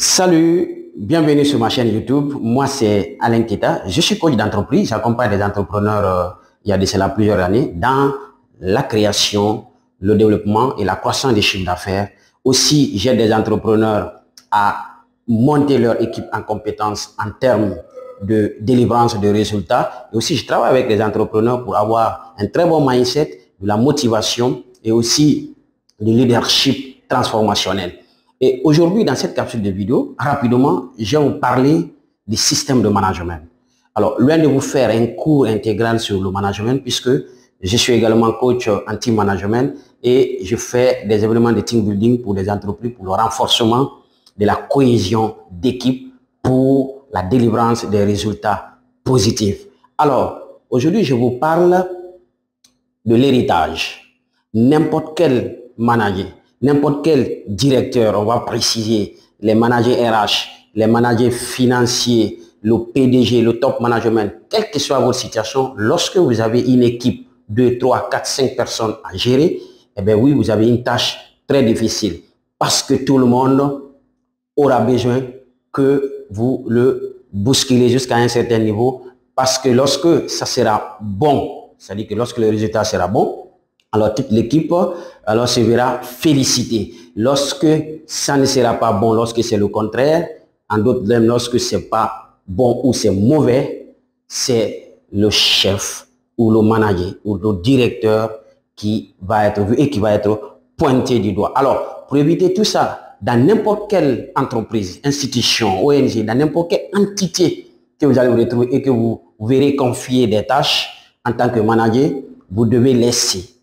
Salut, bienvenue sur ma chaîne YouTube. Moi, c'est Alain Keita. Je suis coach d'entreprise. J'accompagne des entrepreneurs il y a de cela plusieurs années dans la création, le développement et la croissance des chiffres d'affaires. Aussi, j'aide des entrepreneurs à monter leur équipe en compétences en termes de délivrance de résultats. Et aussi, je travaille avec les entrepreneurs pour avoir un très bon mindset, de la motivation et aussi du leadership transformationnel. Et aujourd'hui, dans cette capsule de vidéo, rapidement, je vais vous parler des systèmes de management. Alors, loin de vous faire un cours intégral sur le management, puisque je suis également coach en team management et je fais des événements de team building pour les entreprises, pour le renforcement de la cohésion d'équipe, pour la délivrance des résultats positifs. Alors, aujourd'hui, je vous parle de l'héritage. N'importe quel manager, n'importe quel directeur, on va préciser, les managers RH, les managers financiers, le PDG, le top management, quelle que soit votre situation, lorsque vous avez une équipe de 3, 4, 5 personnes à gérer, eh bien oui, vous avez une tâche très difficile parce que tout le monde aura besoin que vous le bousculez jusqu'à un certain niveau parce que lorsque ça sera bon, c'est-à-dire que lorsque le résultat sera bon, alors toute l'équipe se verra félicitée. Lorsque ça ne sera pas bon, lorsque c'est le contraire, en d'autres termes, lorsque c'est pas bon ou c'est mauvais, c'est le chef ou le manager ou le directeur qui va être vu et qui va être pointé du doigt. Alors, pour éviter tout ça, dans n'importe quelle entreprise, institution, ONG, dans n'importe quelle entité que vous allez vous retrouver et que vous verrez confier des tâches en tant que manager, vous devez laisser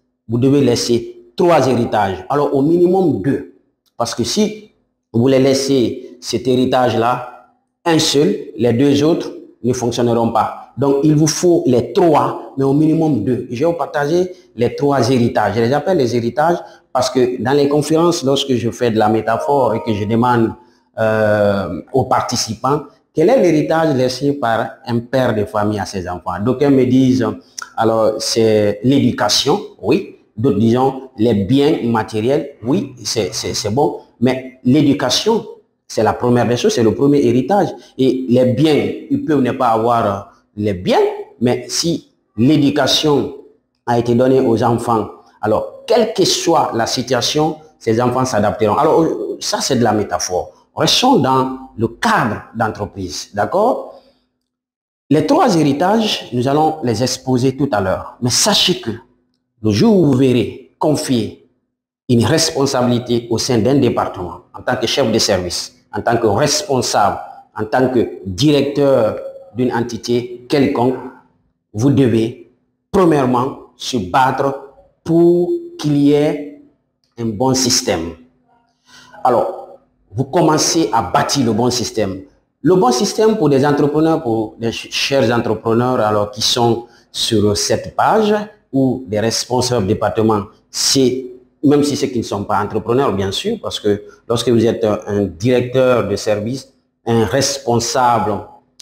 3 héritages. Alors, au minimum 2. Parce que si vous voulez laisser cet héritage-là, un seul, les 2 autres ne fonctionneront pas. Donc, il vous faut les 3, mais au minimum 2. Je vais vous partager les 3 héritages. Je les appelle les héritages parce que dans les conférences, lorsque je fais de la métaphore et que je demande aux participants, quel est l'héritage laissé par un père de famille à ses enfants? D'aucuns me disent, alors c'est l'éducation, oui. D'autres disons les biens matériels, oui, c'est bon. Mais l'éducation, c'est la première des choses, c'est le premier héritage. Et les biens, ils peuvent ne pas avoir les biens, mais si l'éducation a été donnée aux enfants, alors quelle que soit la situation, ces enfants s'adapteront. Alors ça, c'est de la métaphore. Restons dans le cadre d'entreprise, d'accord? Les 3 héritages, nous allons les exposer tout à l'heure. Mais sachez que le jour où vous verrez confier une responsabilité au sein d'un département, en tant que chef de service, en tant que responsable, en tant que directeur d'une entité quelconque, vous devez premièrement se battre pour qu'il y ait un bon système. Alors, vous commencez à bâtir le bon système. Le bon système pour des entrepreneurs, pour des chers entrepreneurs alors qui sont sur cette page, ou des responsables de département, c'est, même si ceux qui ne sont pas entrepreneurs, bien sûr, parce que lorsque vous êtes un directeur de service, un responsable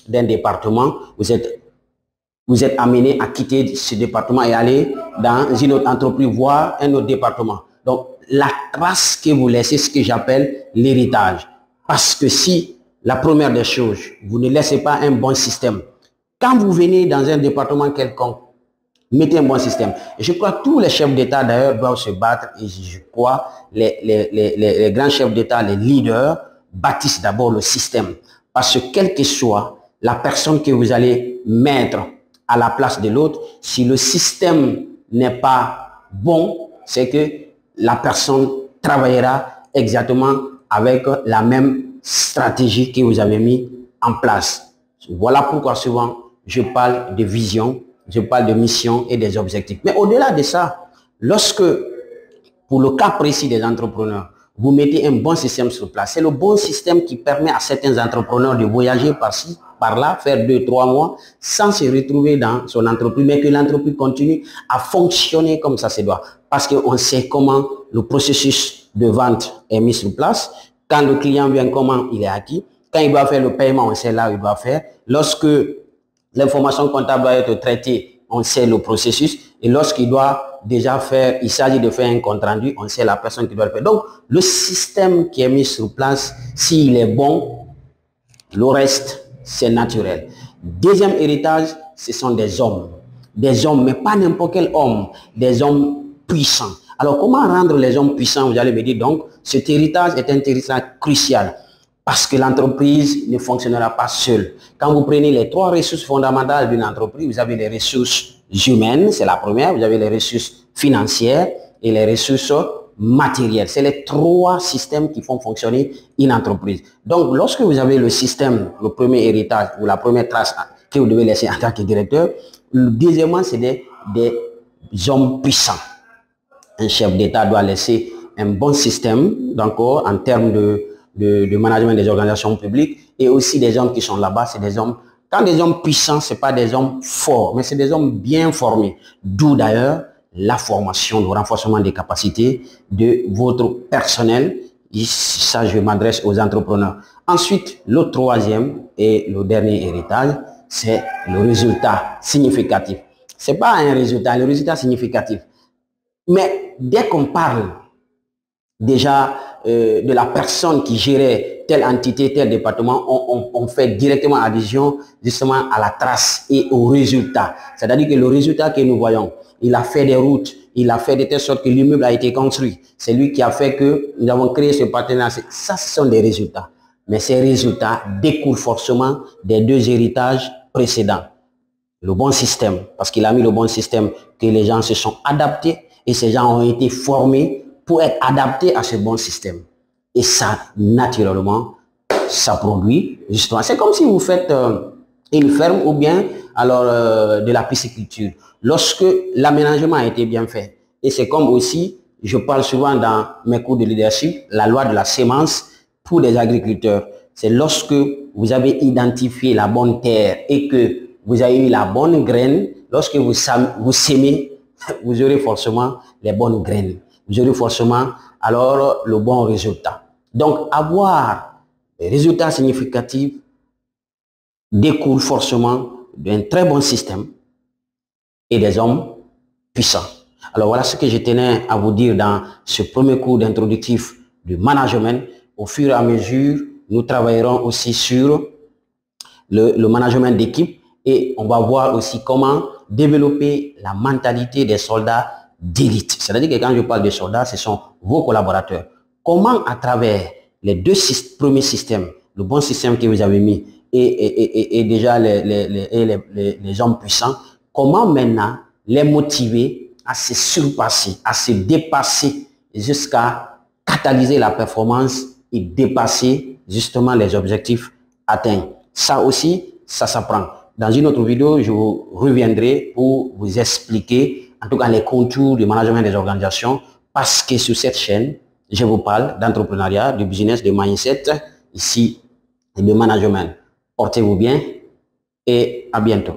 d'un département, vous êtes amené à quitter ce département et aller dans une autre entreprise, voire un autre département. Donc, la trace que vous laissez, ce que j'appelle l'héritage. Parce que si, la première des choses, vous ne laissez pas un bon système, quand vous venez dans un département quelconque, mettez un bon système. Et je crois que tous les chefs d'État d'ailleurs doivent se battre et je crois les grands chefs d'État, les leaders, bâtissent d'abord le système. Parce que quelle que soit la personne que vous allez mettre à la place de l'autre, si le système n'est pas bon, c'est que la personne travaillera exactement avec la même stratégie que vous avez mis en place. Voilà pourquoi souvent je parle de vision, je parle de mission et des objectifs. Mais au-delà de ça, lorsque, pour le cas précis des entrepreneurs, vous mettez un bon système sur place, c'est le bon système qui permet à certains entrepreneurs de voyager par-ci, par-là, faire 2, 3 mois, sans se retrouver dans son entreprise, mais que l'entreprise continue à fonctionner comme ça se doit. Parce qu'on sait comment le processus de vente est mis sur place. Quand le client vient, comment il est acquis. Quand il doit faire le paiement, on sait là où il doit faire. Lorsque l'information comptable doit être traitée, on sait le processus. Et lorsqu'il doit déjà faire, il s'agit de faire un compte rendu, on sait la personne qui doit le faire. Donc, le système qui est mis sur place, s'il est bon, le reste, c'est naturel. Deuxième héritage, ce sont des hommes, mais pas n'importe quel homme, des hommes puissants. Alors, comment rendre les hommes puissants? Vous allez me dire, donc, cet héritage est un héritage crucial parce que l'entreprise ne fonctionnera pas seule. Quand vous prenez les 3 ressources fondamentales d'une entreprise, vous avez les ressources humaines, c'est la première, vous avez les ressources financières et les ressources matérielles. C'est les 3 systèmes qui font fonctionner une entreprise. Donc, lorsque vous avez le système, le premier héritage ou la première trace que vous devez laisser en tant que directeur, le deuxièmement, c'est des hommes puissants. Un chef d'État doit laisser un bon système, donc en termes de management des organisations publiques, et aussi des hommes qui sont là-bas, c'est des hommes, quand des hommes puissants, ce n'est pas des hommes forts, mais c'est des hommes bien formés. D'où d'ailleurs la formation, le renforcement des capacités de votre personnel. Et ça, je m'adresse aux entrepreneurs. Ensuite, le troisième et le dernier héritage, c'est le résultat significatif. Ce n'est pas un résultat, le résultat significatif. Mais dès qu'on parle déjà de la personne qui gérait telle entité, tel département, on fait directement allusion justement à la trace et au résultat. C'est-à-dire que le résultat que nous voyons, il a fait des routes, il a fait de telle sorte que l'immeuble a été construit. C'est lui qui a fait que nous avons créé ce partenariat. Ça, ce sont des résultats. Mais ces résultats découlent forcément des 2 héritages précédents. Le bon système, parce qu'il a mis le bon système, que les gens se sont adaptés et ces gens ont été formés pour être adaptés à ce bon système. Et ça, naturellement, ça produit justement. C'est comme si vous faites une ferme ou bien alors de la pisciculture. Lorsque l'aménagement a été bien fait, et c'est comme aussi, je parle souvent dans mes cours de leadership, la loi de la sémence pour les agriculteurs. C'est lorsque vous avez identifié la bonne terre et que vous avez eu la bonne graine, lorsque vous sémez, vous aurez forcément les bonnes graines. Vous aurez forcément alors le bon résultat. Donc, avoir des résultats significatifs découle forcément d'un très bon système et des hommes puissants. Alors, voilà ce que je tenais à vous dire dans ce premier cours d'introductif du management. Au fur et à mesure, nous travaillerons aussi sur le management d'équipe et on va voir aussi comment développer la mentalité des soldats d'élite. C'est-à-dire que quand je parle de soldats, ce sont vos collaborateurs. Comment à travers les 2 premiers systèmes, le bon système que vous avez mis et déjà les hommes puissants, comment maintenant les motiver à se surpasser, à se dépasser jusqu'à catalyser la performance et dépasser justement les objectifs atteints. Ça aussi, ça s'apprend. Dans une autre vidéo, je vous reviendrai pour vous expliquer, en tout cas, les contours du management des organisations, parce que sur cette chaîne, je vous parle d'entrepreneuriat, de business, de mindset, ici, et de management. Portez-vous bien et à bientôt.